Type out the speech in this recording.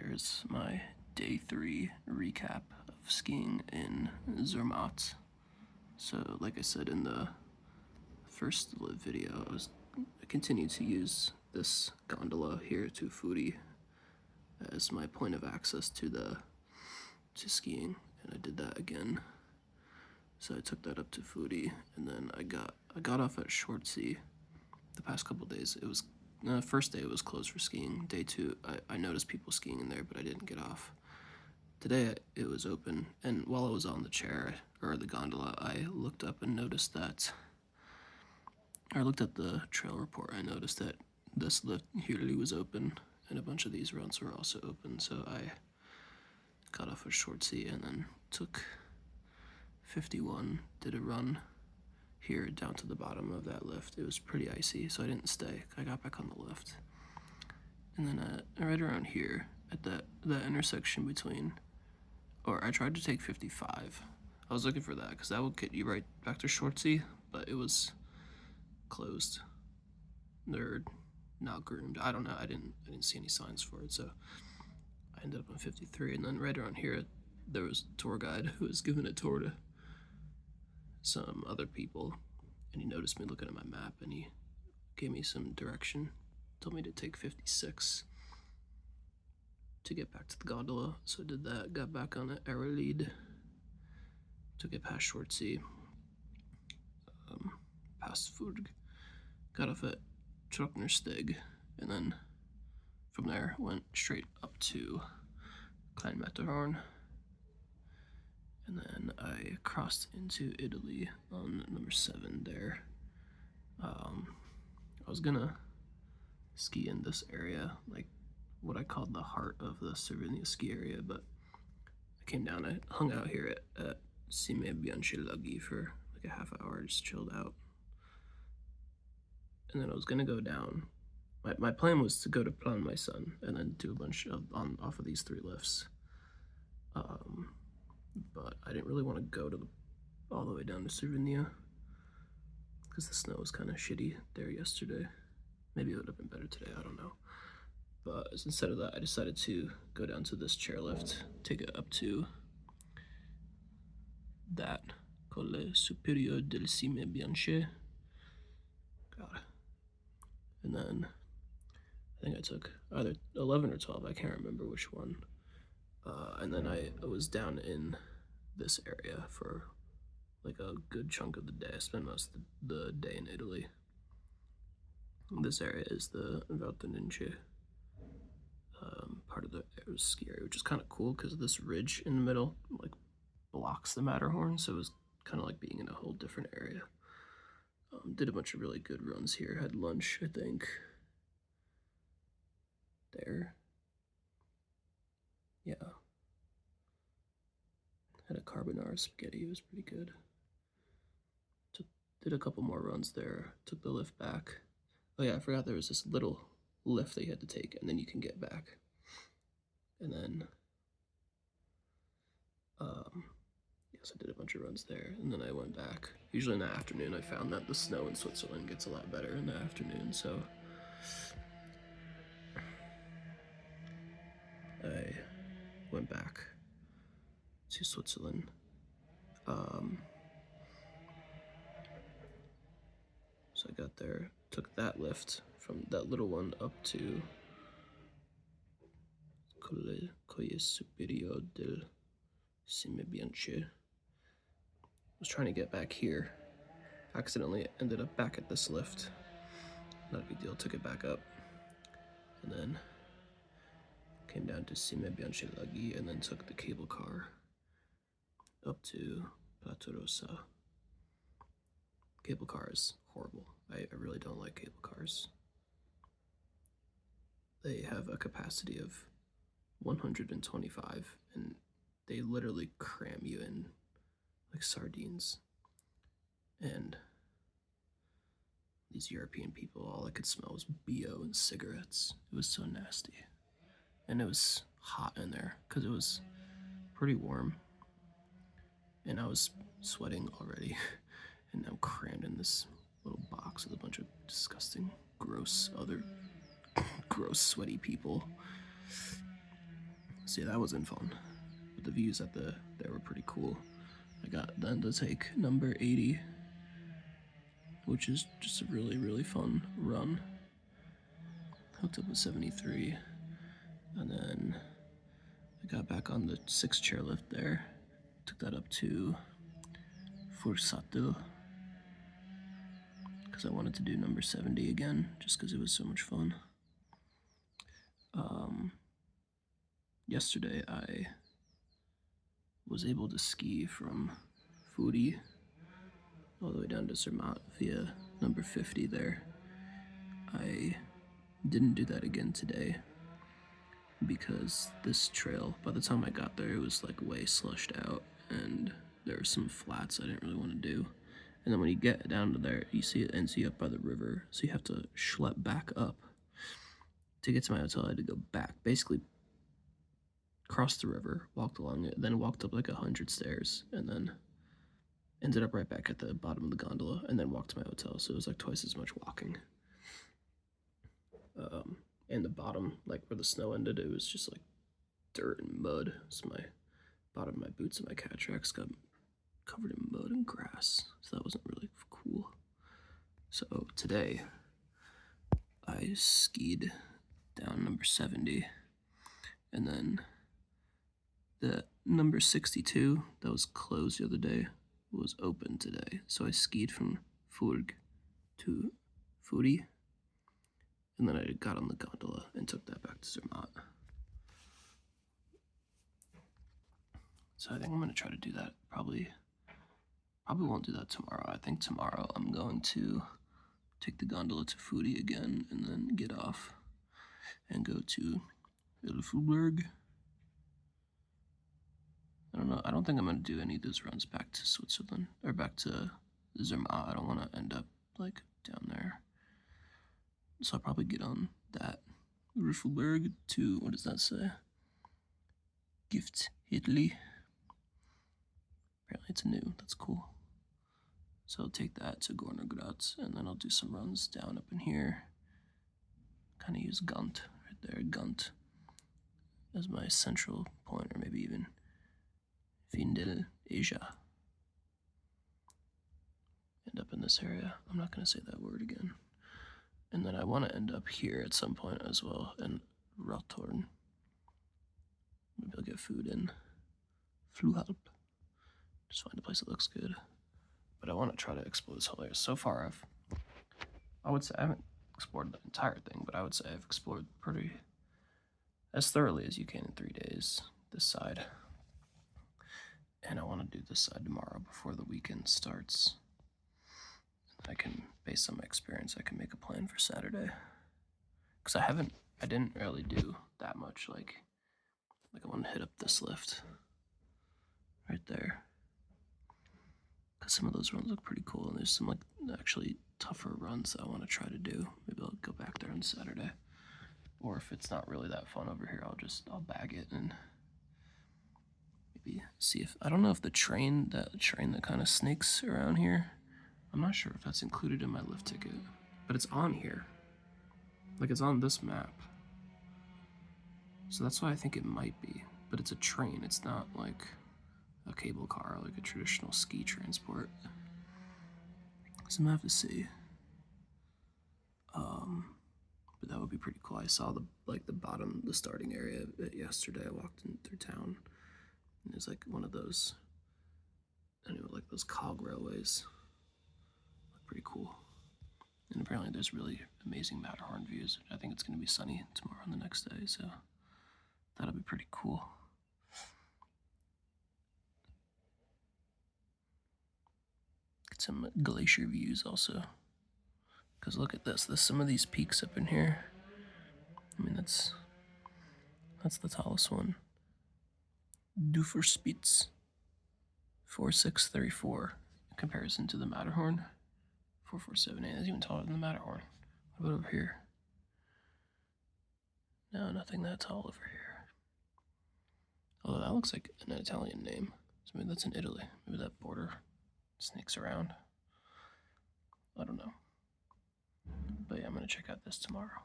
Here's my day 3 recap of skiing in Zermatt. So, like I said in the first video, I continued to use this gondola here to Furi as my point of access to skiing, and I did that again. So I took that up to Furi, and then I got off at Shortsea. The past couple days, it was first day it was closed for skiing. Day 2, I noticed people skiing in there, but I didn't get off. Today it was open, and while I was on the chair or the gondola, I looked up and noticed that. I looked at the trail report. I noticed that this lift here was open, and a bunch of these runs were also open. So I got off at Shortsea and then took 51, did a run here down to the bottom of that lift. It was pretty icy, so I didn't stay. I got back on the lift, and then right around here at that intersection between, or I tried to take 55. I was looking for that because that would get you right back to Shortsea, but it was closed. They're not groomed. I don't know. I didn't see any signs for it, so I ended up on 53. And then right around here, there was a tour guide who was giving a tour to some other people, and he noticed me looking at my map, and he gave me some direction, told me to take 56 to get back to the gondola. So I did that, got back on it, Airlead, took it past Shortsea, past Furg, got off at Troknersteg, and then from there went straight up to Klein Matterhorn. And then I crossed into Italy on number 7 there. I was gonna ski in this area, like what I called the heart of the Cervinia ski area, but I came down, I hung out here at Zermatt Laghi for like a half hour, just chilled out. And then I was gonna go down. My plan was to go to Plan My Son and then do a bunch of off of these 3 lifts. But I didn't really want to go all the way down to Cervinia because the snow was kind of shitty there yesterday. Maybe it would have been better today, I don't know. But instead of that, I decided to go down to this chairlift, take it up to that Colle Superiore del Cime Bianche. God. And then I think I took either 11 or 12, I can't remember which one. And then I was down in this area for like a good chunk of the day. I spent most of the day in Italy. This area is the Valtonince part of the ski area, which is kind of cool because this ridge in the middle like blocks the Matterhorn, so it was kind of like being in a whole different area. Did a bunch of really good runs here. Had lunch, I think, there. Yeah. Had a carbonara spaghetti, it was pretty good. Did a couple more runs there, took the lift back. Oh yeah, I forgot there was this little lift that you had to take, and then you can get back. And then, yes, I did a bunch of runs there, and then I went back. Usually in the afternoon, I found that the snow in Switzerland gets a lot better in the afternoon, so I went back to Switzerland. So I got there, took that lift from that little one up to Colle Superiore del Cime Bianche. Was trying to get back here. Accidentally ended up back at this lift. Not a big deal, took it back up. And then came down to Zermatt Laghi and then took the cable car up to Plato Rossa. Cable car is horrible. I really don't like cable cars. They have a capacity of 125, and they literally cram you in like sardines. And these European people, all I could smell was BO and cigarettes. It was so nasty. And it was hot in there because it was pretty warm. And I was sweating already. And I'm crammed in this little box with a bunch of disgusting, gross, sweaty people. See, that wasn't fun. But the views at there were pretty cool. I got then to take number 80, which is just a really, really fun run. Hooked up with 73, and then I got back on the 6 chairlift there. Took that up to Forsatil, because I wanted to do number 70 again, just because it was so much fun. Yesterday I was able to ski from Furi all the way down to Zermatt via number 50 there. I didn't do that again today because this trail, by the time I got there, it was like way slushed out and there were some flats I didn't really want to do. And then when you get down to there, you see it ends you up by the river, so you have to schlep back up. To get to my hotel, I had to go back, basically crossed the river, walked along it, then walked up like 100 stairs, and then ended up right back at the bottom of the gondola, and then walked to my hotel, so it was like twice as much walking. And the bottom, like where the snow ended, it was just like dirt and mud, so my bottom of my boots and my cat tracks got covered in mud and grass, so that wasn't really cool. So today, I skied down number 70, and then the number 62 that was closed the other day was open today. So I skied from Furg to Furi, and then I got on the gondola and took that back to Zermatt. So I think I'm going to try to do that. Probably won't do that tomorrow. I think tomorrow I'm going to take the gondola to Furi again and then get off and go to Ilflberg. I don't know. I don't think I'm going to do any of those runs back to Switzerland or back to Zermatt. I don't want to end up like down there. So I'll probably get on that Riffelberg to, what does that say? Gift Italy. Apparently it's new. That's cool. So I'll take that to Gornergratz, and then I'll do some runs down up in here. Kind of use Gunt right there, Gunt, as my central point, or maybe even Vindel Asia. End up in this area. I'm not going to say that word again. And then I want to end up here at some point as well, in Rothorn. Maybe I'll get food in Fluhalp. Just find a place that looks good. But I want to try to explore this whole area. So far, I would say I haven't explored the entire thing, but I would say I've explored pretty as thoroughly as you can in 3 days, this side. And I want to do this side tomorrow before the weekend starts. I can, based on my experience, I can make a plan for Saturday. Because I didn't really do that much, like I want to hit up this lift right there. Because some of those runs look pretty cool, and there's some like actually tougher runs that I want to try to do. Maybe I'll go back there on Saturday. Or if it's not really that fun over here, I'll bag it and maybe see if, I don't know if the train that kind of snakes around here, I'm not sure if that's included in my lift ticket, but it's on here. Like, it's on this map. So that's why I think it might be. But it's a train, it's not like a cable car, like a traditional ski transport. So I'm gonna have to see. But that would be pretty cool. I saw the starting area of it yesterday. I walked in through town, and it's like one of those, like those cog railways. Pretty cool. And apparently there's really amazing Matterhorn views. I think it's going to be sunny tomorrow and the next day, so that'll be pretty cool. Get some glacier views also. Because look at this. There's some of these peaks up in here. I mean, that's the tallest one. Duferspitz 4634 in comparison to the Matterhorn. 4478, that's even taller than the Matterhorn. What about over here? No, nothing that tall over here. Although that looks like an Italian name. So maybe that's in Italy. Maybe that border snakes around. I don't know. But yeah, I'm going to check out this tomorrow.